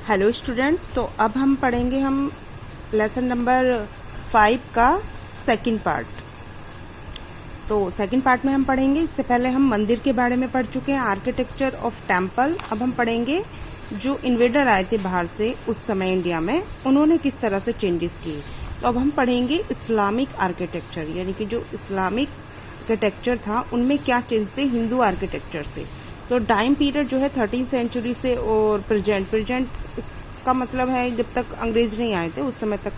Hello students, तो अब हम पढ़ेंगे लेसन नंबर 5 का सेकंड पार्ट। तो सेकंड पार्ट में हम पढ़ेंगे, इससे पहले हम मंदिर के बारे में पढ़ चुके हैं, आर्किटेक्चर ऑफ टेम्पल। अब हम पढ़ेंगे जो इन्वेडर आए थे बाहर से उस समय इंडिया में, उन्होंने किस तरह से चेंजेस किए। तो अब हम पढ़ेंगे इस्लामिक आर्किटेक्चर, यानी कि जो इस्लामिक आर्किटेक्चर था उनमें क्या चेंज थे हिंदू आर्किटेक्चर से। तो टाइम पीरियड जो है 13th सेंचुरी से और प्रेजेंट का मतलब है जब तक अंग्रेज नहीं आए थे उस समय तक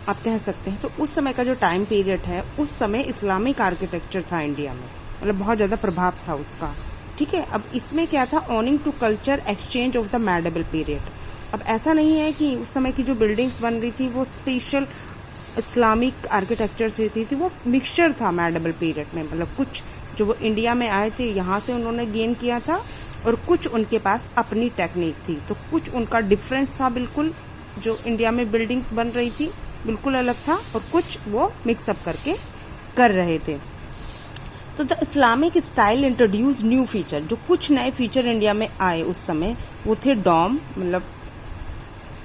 आप कह सकते हैं। तो उस समय का जो टाइम पीरियड है, उस समय इस्लामिक आर्किटेक्चर था इंडिया में, मतलब बहुत ज़्यादा प्रभाव था उसका। ठीक है, अब इसमें क्या था, owing to culture exchange of the medieval period. अब ऐसा नहीं है कि उस समय की जो बिल्डिंग्स बन रही थी वो स्पेशल इस्लामिक आर्किटेक्चर से थी, वो मिक्सचर था मेडिवल पीरियड में। मतलब कुछ जो वो इंडिया में आए थे यहाँ से उन्होंने गेन किया था और कुछ उनके पास अपनी टेक्निक थी, तो कुछ उनका डिफरेंस था बिल्कुल। जो इंडिया में बिल्डिंग्स बन रही थी बिल्कुल अलग था और कुछ वो मिक्सअप करके कर रहे थे। तो the Islamic style introduce new feature, जो कुछ नए फीचर इंडिया में आए उस समय वो थे डॉम, मतलब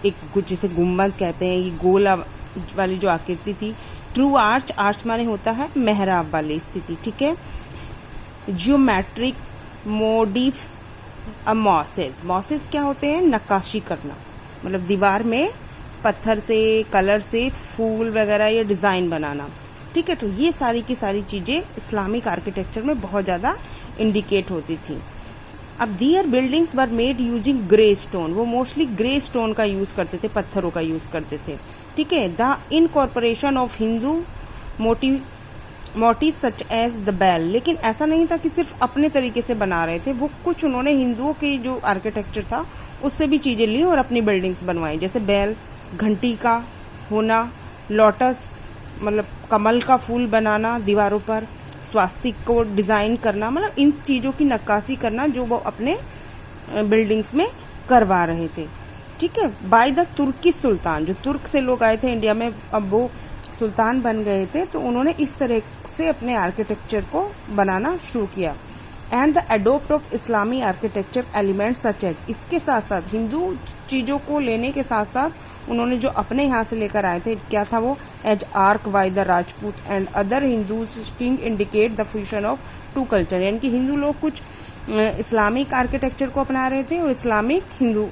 एक कुछ जिसे गुम्बद कहते हैं, ये गोल वाली जो आकृति थी। ट्रू आर्च, आर्च माने होता है मेहराब वाली स्थिति। ठीक है, जियोमेट्रिक मोटिव्स, मॉसेस, मॉसेस क्या होते हैं, नक्काशी करना, मतलब दीवार में पत्थर से कलर से फूल वगैरह या डिज़ाइन बनाना। ठीक है, तो ये सारी की सारी चीज़ें इस्लामिक आर्किटेक्चर में बहुत ज़्यादा इंडिकेट होती थी। अब their buildings were made using grey stone, वो मोस्टली ग्रे स्टोन का यूज़ करते थे, पत्थरों का यूज़ करते थे। ठीक है, the incorporation of Hindu motif such as the bell, लेकिन ऐसा नहीं था कि सिर्फ अपने तरीके से बना रहे थे, वो कुछ उन्होंने हिंदुओं के जो आर्किटेक्चर था उससे भी चीज़ें ली और अपनी बिल्डिंग्स बनवाई, जैसे बेल, घंटी का होना, लोटस मतलब कमल का फूल बनाना दीवारों पर, स्वास्तिक को डिज़ाइन करना, मतलब इन चीज़ों की नक्काशी करना जो वो अपने बिल्डिंग्स में करवा रहे थे। ठीक है, बाय द तुर्की सुल्तान, जो तुर्क से लोग आए थे इंडिया में, अब वो सुल्तान बन गए थे, तो उन्होंने इस तरह से अपने आर्किटेक्चर को बनाना शुरू किया। एंड द एडोप्ट ऑफ इस्लामी आर्किटेक्चर एलिमेंट सच एज, इसके साथ साथ हिंदू चीज़ों को लेने के साथ साथ उन्होंने जो अपने यहाँ से लेकर आए थे, क्या था वो, as arch by the Rajput and other Hindu king indicate the fusion of two culture, यानी कि हिंदू लोग कुछ इस्लामिक आर्किटेक्चर को अपना रहे थे और इस्लामिक हिंदू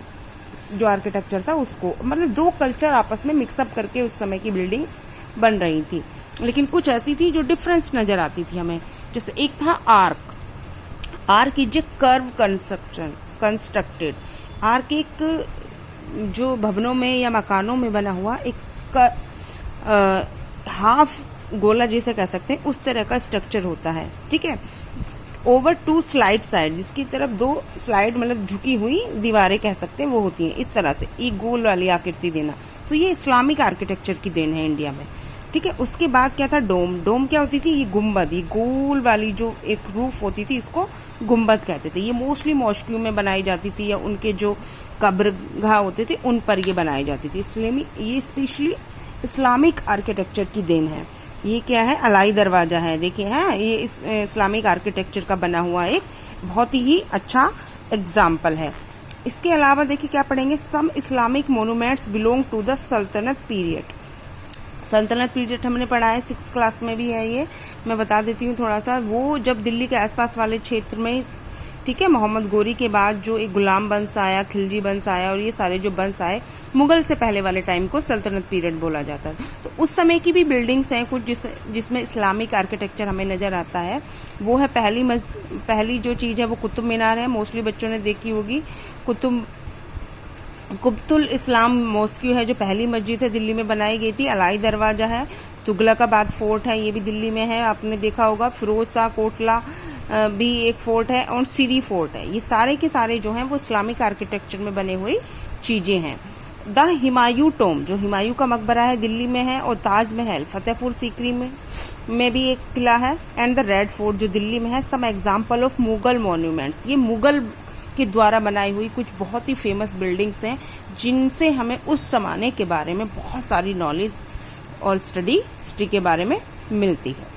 जो आर्किटेक्चर था उसको, मतलब दो कल्चर आपस में मिक्सअप करके उस समय की बिल्डिंग्स बन रही थी। लेकिन कुछ ऐसी थी जो डिफरेंस नजर आती थी हमें, जैसे एक था arc. Arc is a curve constructed, arc एक जो भवनों में या मकानों में बना हुआ एक हाफ गोला जैसे कह सकते हैं, उस तरह का स्ट्रक्चर होता है। ठीक है, ओवर टू स्लाइड साइड, जिसकी तरफ दो स्लाइड मतलब झुकी हुई दीवारें कह सकते हैं वो होती हैं, इस तरह से एक गोल वाली आकृति देना। तो ये इस्लामिक आर्किटेक्चर की देन है इंडिया में। ठीक है, उसके बाद क्या था, डोम। डोम क्या होती थी, ये गुम्बद, ये गोल वाली जो एक रूफ होती थी इसको गुम्बद कहते थे। ये मोस्टली मॉस्क्यू में बनाई जाती थी या उनके जो कब्रगाह होते थे उन पर ये बनाई जाती थी, इसलिए ये स्पेशली इस्लामिक आर्किटेक्चर की देन है। ये क्या है, अलाई दरवाजा है, देखिए है, ये इस्लामिक आर्किटेक्चर का बना हुआ एक बहुत ही अच्छा एग्जाम्पल है। इसके अलावा देखिए क्या पढ़ेंगे, some Islamic monuments belong to the sultanate period. Sultanate period हमने पढ़ा है 6th क्लास में भी है, ये मैं बता देती हूँ थोड़ा सा। वो जब दिल्ली के आसपास वाले क्षेत्र में, ठीक है, मोहम्मद गोरी के बाद जो एक गुलाम वंश आया, खिलजी वंश आया और ये सारे जो वंश आए, मुगल से पहले वाले टाइम को सल्तनत पीरियड बोला जाता है। तो उस समय की भी बिल्डिंग्स हैं कुछ जिसमें इस्लामिक आर्किटेक्चर हमें नजर आता है। वो है पहली जो चीज़ है वो कुतुब मीनार है, मोस्टली बच्चों ने देखी होगी। कुतुल इस्लाम मॉस्क्यू है जो पहली मस्जिद है दिल्ली में बनाई गई थी। अलाई दरवाजा है, तुगलकाबाद फोर्ट है, ये भी दिल्ली में है, आपने देखा होगा। फिरोज शाह कोटला भी एक फोर्ट है और सीरी फोर्ट है। ये सारे के सारे जो हैं वो इस्लामिक आर्किटेक्चर में बने हुई चीजें हैं। द हिमायू टोम, जो हिमायू का मकबरा है दिल्ली में है, और ताजमहल फतेहपुर सीकरी में भी एक किला है, एंड द रेड फोर्ट जो दिल्ली में है। Some example of Mughal monuments, ये मुगल के द्वारा बनाई हुई कुछ बहुत ही फेमस बिल्डिंग्स हैं जिनसे हमें उस जमाने के बारे में बहुत सारी नॉलेज और स्टडी हिस्ट्री के बारे में मिलती है।